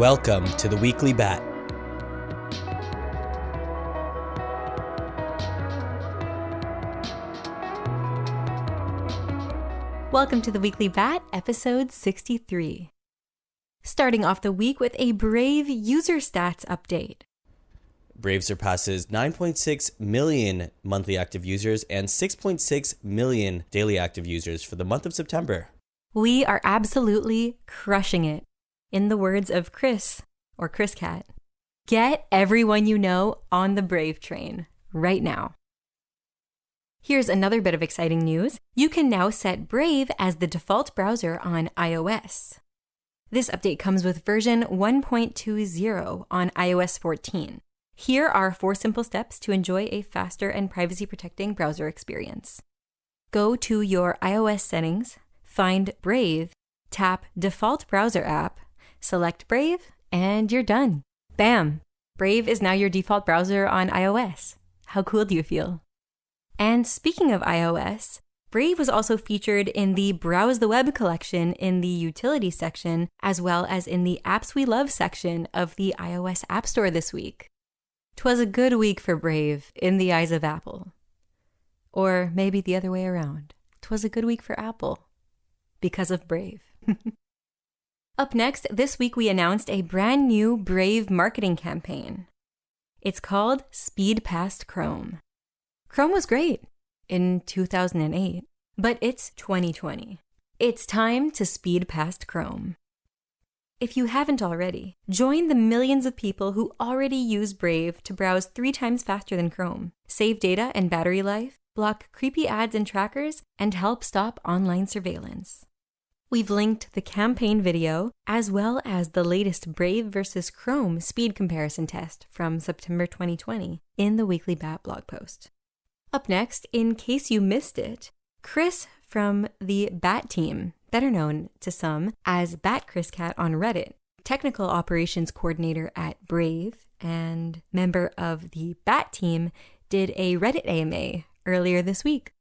Welcome to the Weekly Bat. Welcome to the Weekly Bat, episode 63. Starting off the week with a Brave user stats update. Brave surpasses 9.6 million monthly active users and 6.6 million daily active users for the month of September. We are absolutely crushing it. In the words of Chris, or Chris Cat, get everyone you know on the Brave train right now. Here's another bit of exciting news. You can now set Brave as the default browser on iOS. This update comes with version 1.20 on iOS 14. Here are 4 simple steps to enjoy a faster and privacy-protecting browser experience. Go to your iOS settings, find Brave, tap Default Browser App, select Brave, and you're done. Bam! Brave is now your default browser on iOS. How cool do you feel? And speaking of iOS, Brave was also featured in the Browse the Web collection in the Utilities section, as well as in the Apps We Love section of the iOS App Store this week. 'Twas a good week for Brave in the eyes of Apple. Or maybe the other way around. 'Twas a good week for Apple because of Brave. Up next, this week we announced a brand new Brave marketing campaign. It's called Speed Past Chrome. Chrome was great in 2008, but it's 2020. It's time to speed past Chrome. If you haven't already, join the millions of people who already use Brave to browse 3 times faster than Chrome, save data and battery life, block creepy ads and trackers, and help stop online surveillance. We've linked the campaign video, as well as the latest Brave versus Chrome speed comparison test from September 2020 in the Weekly Bat blog post. Up next, in case you missed it, Chris from the Bat team, better known to some as Bat Chris Cat on Reddit, technical operations coordinator at Brave and member of the Bat team, did a Reddit AMA earlier this week.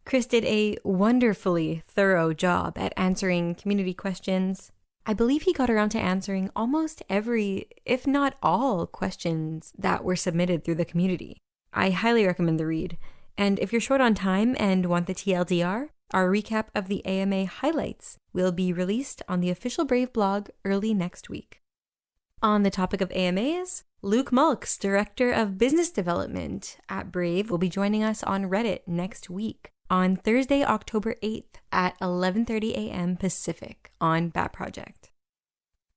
Chris did a wonderfully thorough job at answering community questions. I believe he got around to answering almost every, if not all, questions that were submitted through the community. I highly recommend the read. And if you're short on time and want the TLDR, our recap of the AMA highlights will be released on the official Brave blog early next week. On the topic of AMAs, Luke Mulks, Director of Business Development at Brave, will be joining us on Reddit next week on Thursday, October 8th at 11:30 a.m. Pacific on Bat Project.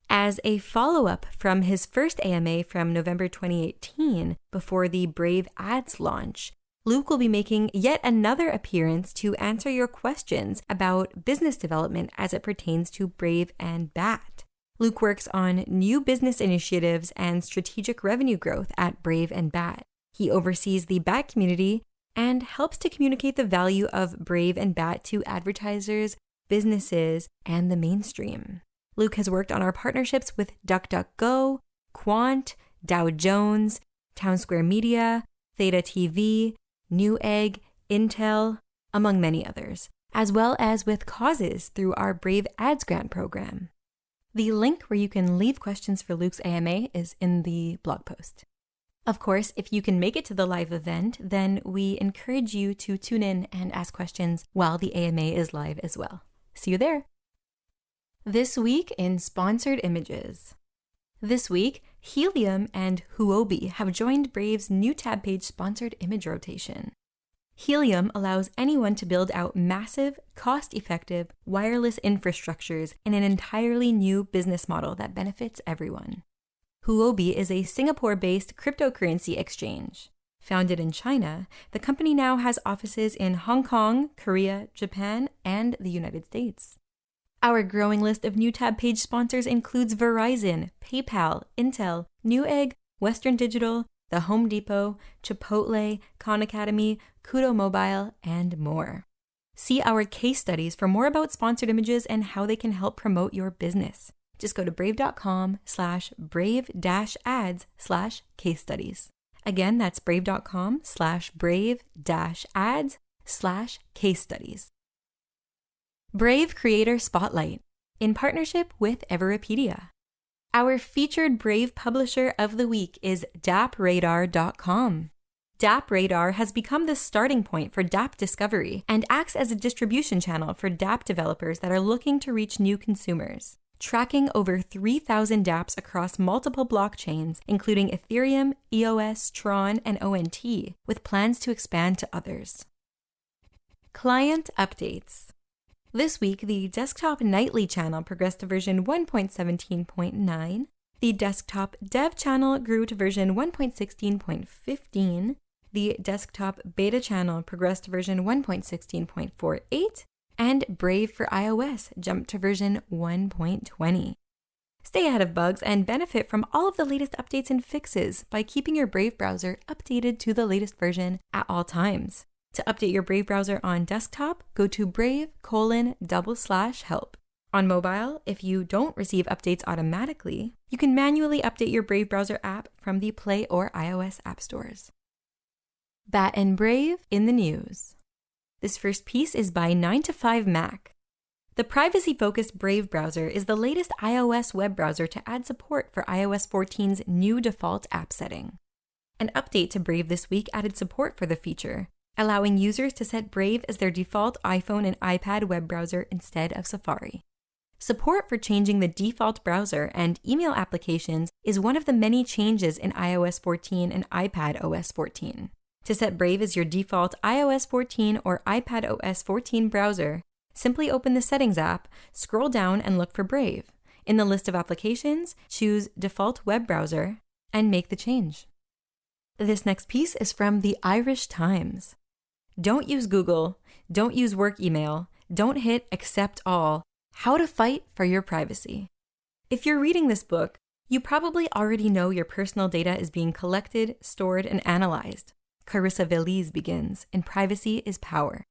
As a follow-up from his first AMA from November 2018, before the Brave Ads launch, Luke will be making yet another appearance to answer your questions about business development as it pertains to Brave and Bat. Luke works on new business initiatives and strategic revenue growth at Brave and Bat. He oversees the Bat community and helps to communicate the value of Brave and Bat to advertisers, businesses, and the mainstream. Luke has worked on our partnerships with DuckDuckGo, Quant, Dow Jones, Townsquare Media, Theta TV, Newegg, Intel, among many others, as well as with causes through our Brave Ads Grant program. The link where you can leave questions for Luke's AMA is in the blog post. Of course, if you can make it to the live event, then we encourage you to tune in and ask questions while the AMA is live as well. See you there. This week in Sponsored Images. This week, Helium and Huobi have joined Brave's new tab page sponsored image rotation. Helium allows anyone to build out massive, cost-effective, wireless infrastructures in an entirely new business model that benefits everyone. Huobi is a Singapore-based cryptocurrency exchange. Founded in China, the company now has offices in Hong Kong, Korea, Japan, and the United States. Our growing list of new tab page sponsors includes Verizon, PayPal, Intel, Newegg, Western Digital, The Home Depot, Chipotle, Khan Academy, Kudo Mobile, and more. See our case studies for more about sponsored images and how they can help promote your business. Just go to brave.com/brave-ads/case studies. Again, that's brave.com/brave-ads/case studies. Brave Creator Spotlight, in partnership with Everpedia. Our featured Brave publisher of the week is dappradar.com. DappRadar has become the starting point for Dapp discovery and acts as a distribution channel for Dapp developers that are looking to reach new consumers, tracking over 3,000 dApps across multiple blockchains, including Ethereum, EOS, Tron, and ONT, with plans to expand to others. Client updates. This week, the Desktop Nightly channel progressed to version 1.17.9. The Desktop Dev channel grew to version 1.16.15. The Desktop Beta channel progressed to version 1.16.48. And Brave for iOS jumped to version 1.20. Stay ahead of bugs and benefit from all of the latest updates and fixes by keeping your Brave browser updated to the latest version at all times. To update your Brave browser on desktop, go to brave:/help. On mobile, if you don't receive updates automatically, you can manually update your Brave browser app from the Play or iOS app stores. Bat and Brave in the news. This first piece is by 9to5Mac. The privacy-focused Brave browser is the latest iOS web browser to add support for iOS 14's new default app setting. An update to Brave this week added support for the feature, allowing users to set Brave as their default iPhone and iPad web browser instead of Safari. Support for changing the default browser and email applications is one of the many changes in iOS 14 and iPad OS 14. To set Brave as your default iOS 14 or iPad OS 14 browser, simply open the Settings app, scroll down and look for Brave. In the list of applications, choose Default Web Browser and make the change. This next piece is from the Irish Times. Don't use Google, don't use work email, don't hit Accept All. How to fight for your privacy. If you're reading this book, you probably already know your personal data is being collected, stored, and analyzed. Carissa Veliz begins in Privacy is Power.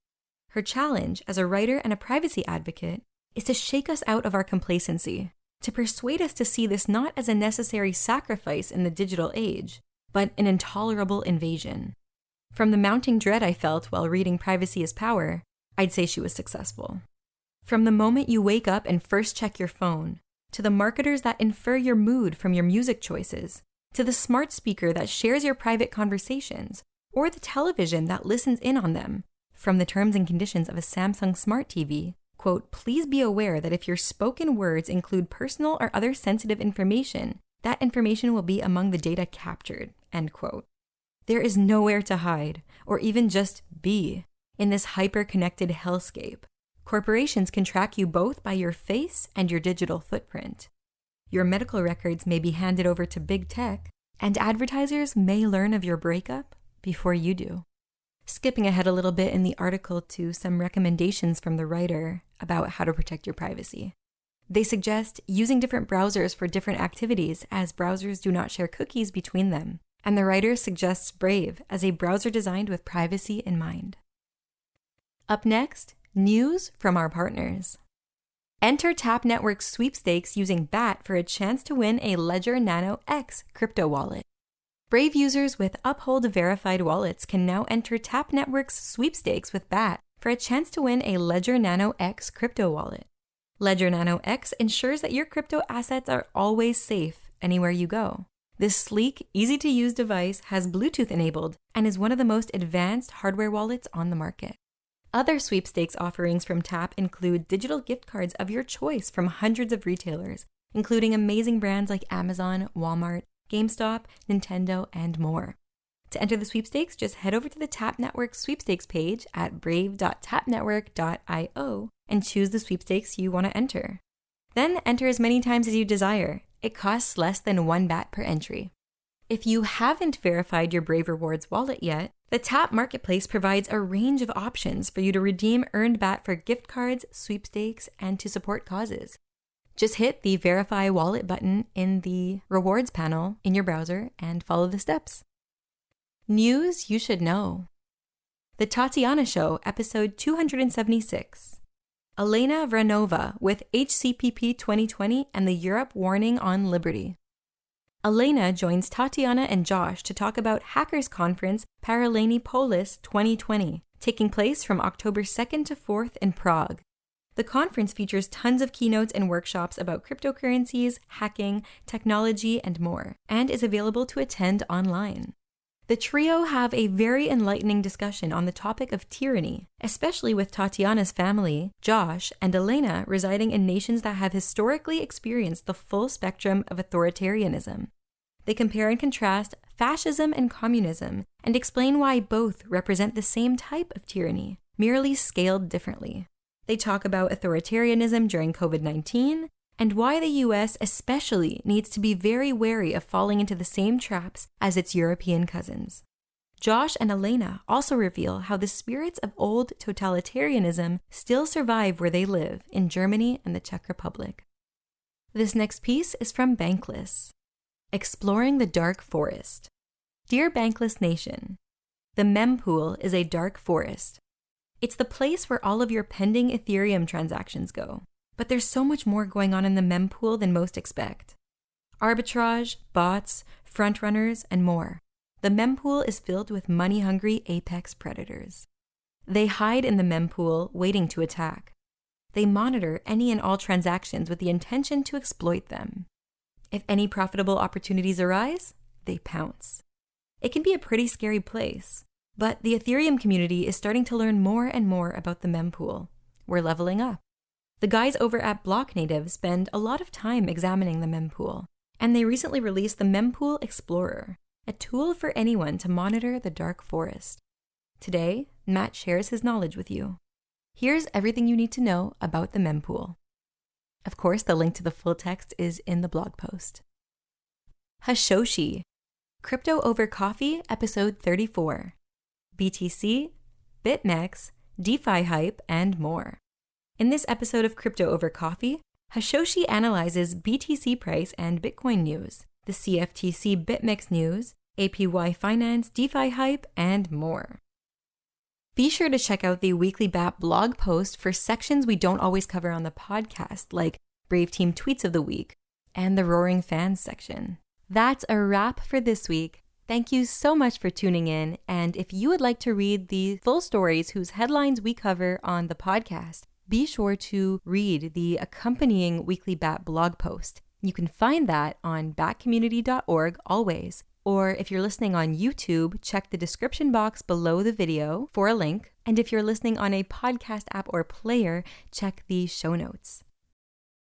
Her challenge as a writer and a privacy advocate is to shake us out of our complacency, to persuade us to see this not as a necessary sacrifice in the digital age, but an intolerable invasion. From the mounting dread I felt while reading Privacy is Power, I'd say she was successful. From the moment you wake up and first check your phone, to the marketers that infer your mood from your music choices, to the smart speaker that shares your private conversations, or the television that listens in on them, from the terms and conditions of a Samsung Smart TV, quote, please be aware that if your spoken words include personal or other sensitive information, that information will be among the data captured, end quote. There is nowhere to hide, or even just be, in this hyper-connected hellscape. Corporations can track you both by your face and your digital footprint. Your medical records may be handed over to big tech, and advertisers may learn of your breakup before you do. Skipping ahead a little bit in the article to some recommendations from the writer about how to protect your privacy. They suggest using different browsers for different activities, as browsers do not share cookies between them. And the writer suggests Brave as a browser designed with privacy in mind. Up next, news from our partners. Enter Tap Network's sweepstakes using BAT for a chance to win a Ledger Nano X crypto wallet. Brave users with Uphold verified wallets can now enter Tap Network's sweepstakes with BAT for a chance to win a Ledger Nano X crypto wallet. Ledger Nano X ensures that your crypto assets are always safe anywhere you go. This sleek, easy-to-use device has Bluetooth enabled and is one of the most advanced hardware wallets on the market. Other sweepstakes offerings from Tap include digital gift cards of your choice from hundreds of retailers, including amazing brands like Amazon, Walmart, GameStop, Nintendo, and more. To enter the sweepstakes, just head over to the Tap Network sweepstakes page at brave.tapnetwork.io and choose the sweepstakes you want to enter. Then enter as many times as you desire. It costs less than 1 BAT per entry. If you haven't verified your Brave Rewards wallet yet, the Tap Marketplace provides a range of options for you to redeem earned BAT for gift cards, sweepstakes, and to support causes. Just hit the Verify Wallet button in the Rewards panel in your browser and follow the steps. News you should know. The Tatiana Show, episode 276. Elena Vranova with HCPP 2020 and the Europe Warning on Liberty. Elena joins Tatiana and Josh to talk about Hackers Conference Paralelní Polis 2020, taking place from October 2nd to 4th in Prague. The conference features tons of keynotes and workshops about cryptocurrencies, hacking, technology, and more, and is available to attend online. The trio have a very enlightening discussion on the topic of tyranny, especially with Tatiana's family, Josh, and Elena residing in nations that have historically experienced the full spectrum of authoritarianism. They compare and contrast fascism and communism and explain why both represent the same type of tyranny, merely scaled differently. They talk about authoritarianism during COVID-19 and why the US especially needs to be very wary of falling into the same traps as its European cousins. Josh and Elena also reveal how the spirits of old totalitarianism still survive where they live in Germany and the Czech Republic. This next piece is from Bankless. Exploring the Dark Forest. Dear Bankless Nation, the mempool is a dark forest. It's the place where all of your pending Ethereum transactions go. But there's so much more going on in the mempool than most expect. Arbitrage, bots, frontrunners, and more. The mempool is filled with money-hungry apex predators. They hide in the mempool, waiting to attack. They monitor any and all transactions with the intention to exploit them. If any profitable opportunities arise, they pounce. It can be a pretty scary place, but the Ethereum community is starting to learn more and more about the mempool. We're leveling up. The guys over at BlockNative spend a lot of time examining the mempool, and they recently released the Mempool Explorer, a tool for anyone to monitor the dark forest. Today, Matt shares his knowledge with you. Here's everything you need to know about the mempool. Of course, the link to the full text is in the blog post. Hashoshi, Crypto Over Coffee, episode 34. BTC, BitMEX, DeFi hype, and more. In this episode of Crypto Over Coffee, Hashoshi analyzes BTC price and Bitcoin news, the CFTC BitMEX news, APY finance, DeFi hype, and more. Be sure to check out the Weekly BAP blog post for sections we don't always cover on the podcast, like Brave Team Tweets of the Week and the Roaring Fans section. That's a wrap for this week. Thank you so much for tuning in, and if you would like to read the full stories whose headlines we cover on the podcast, be sure to read the accompanying Weekly BAT blog post. You can find that on batcommunity.org always, or if you're listening on YouTube, check the description box below the video for a link, and if you're listening on a podcast app or player, check the show notes.